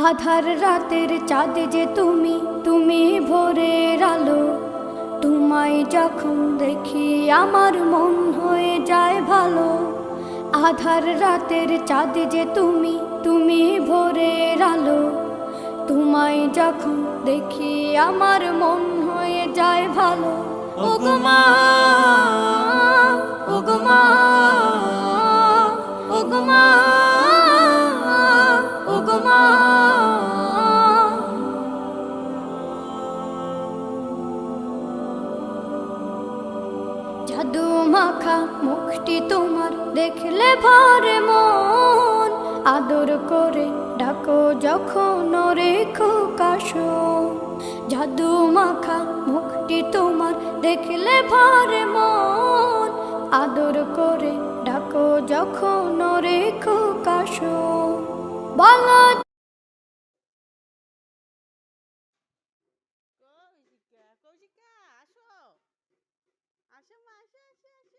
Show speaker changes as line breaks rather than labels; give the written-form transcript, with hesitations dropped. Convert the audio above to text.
আধার রাতের চাঁদ যে তুমি, তুমি ভোরের আলো। তোমায় যখন দেখি আমার মন হয়ে যায় ভালো। আধার রাতের চাঁদ যে তুমি, তুমি ভোরের আলো। তোমায় যখন দেখি আমার মন হয়ে যায় ভালো। ওগো মা, ওগো মা, ওগো মা, ওগো মা। জাদু মাখা মুখটি তোমার দেখলে ভরে মন। আদর করে ডাকো যখন রেখো কাশো। জাদু মাখা মুখটি তোমার দেখলে ভরে মন। আদর করে ডাকো যখন রেখো কাশো। বলো
কৌশিকা, কৌশিকা, আসো, আসো মা, আসো, আসো, আসো।